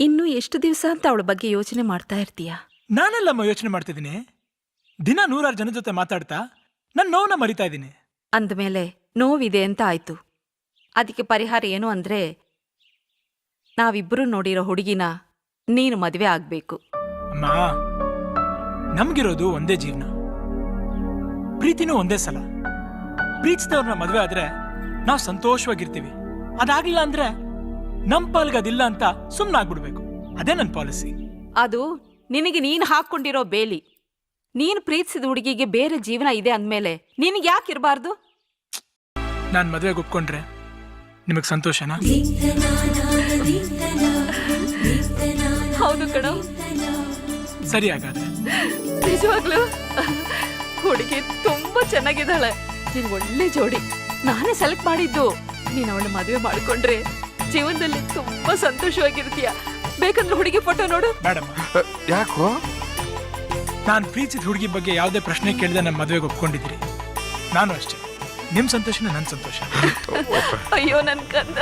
ಇನ್ನು ಎಷ್ಟು ದಿವಸ ಅಂತ ಅವಳ ಬಗ್ಗೆ ಯೋಚನೆ ಮಾಡ್ತಾ ಇರ್ತೀಯಾ? ನಾನೆಲ್ಲಮ್ಮ ಯೋಚನೆ ಮಾಡ್ತಿದ್ದೀನಿ. ದಿನ 100 ಜನ ಜೊತೆ ಮಾತಾಡ್ತಾ ನನ್ನ ನೋವನ್ನ ಮರಿತಾ ಇದ್ದೀನಿ. ಅಂದಮೇಲೆ ನೋವಿದೆ ಅಂತ ಆಯ್ತು. ಅದಕ್ಕೆ ಪರಿಹಾರ ಏನು ಅಂದ್ರೆ, ನಾವಿಬ್ಬರು ನೋಡಿರೋ ಹುಡುಗಿನ ನೀನು ಮದುವೆ ಆಗ್ಬೇಕು. ಅಮ್ಮ, ನಮ್ಗಿರೋದು ಒಂದೇ ಜೀವನ, ಪ್ರೀತಿನೂ ಒಂದೇ ಸಲ. ಪ್ರೀತಿಸಿದವ್ರನ್ನ ಮದುವೆ ಆದ್ರೆ ನಾವು ಸಂತೋಷವಾಗಿರ್ತೀವಿ. ಅದಾಗ್ಲಿಲ್ಲ ಅಂದ್ರೆ ನಮ್ ಪಾಲ್ಗದಿಲ್ಲ ಅಂತ ಸುಮ್ಮನಾಗ್ಬಿಡ್ಬೇಕು. ಅದೇ ನನ್ನ ಪಾಲಿಸಿ. ಅದು ನಿನಗೆ ನೀನು ಹಾಕೊಂಡಿರೋ ಬೇಲಿ. ನೀನು ಪ್ರೀತಿಸಿದ ಹುಡುಗಿಗೆ ಬೇರೆ ಜೀವನ ಇದೆ ಅಂದ್ಮೇಲೆ ನಿನಗೆ ಯಾಕಿರಬಾರ್ದು? ನಾನ್ ಮದುವೆಗೆ ಒಪ್ಕೊಂಡ್ರೆ ನಿಮಗ್ ಸಂತೋಷನಾ? ಹೌದು ಕಣ. ಸರಿ, ಹಾಗಾದ್ರೆ. ನಿಜವಾಗ್ಲು ಹುಡುಗಿ ತುಂಬಾ ಚೆನ್ನಾಗಿದ್ದಾಳೆ. ನೀನ್ ಒಳ್ಳೆ ಜೋಡಿ. ನಾನೇ ಸೆಲೆಕ್ಟ್ ಮಾಡಿದ್ದು. ನೀನ್ ಅವಳ ಮದುವೆ ಮಾಡ್ಕೊಂಡ್ರೆ ಜೀವನದಲ್ಲಿ ತುಂಬಾ ಸಂತೋಷವಾಗಿರ್ತೀಯ. ಬೇಕಂದ್ರೆ ಹುಡುಗಿ ಫೋಟೋ ನೋಡು. ಮೇಡಮ್, ಯಾಕೋ? ನಾನ್ ಪ್ರೀತಿಸಿದ ಹುಡುಗಿ ಬಗ್ಗೆ ಯಾವುದೇ ಪ್ರಶ್ನೆ ಕೇಳಿದೆ ನಮ್ಮ ಮದುವೆಗೆ ಒಪ್ಕೊಂಡಿದ್ದೀರಿ. ನಾನು ಅಷ್ಟೇ. ನಿಮ್ ಸಂತೋಷನೇ ನನ್ ಸಂತೋಷ. ಅಯ್ಯೋ ನನ್ ಕಂದ.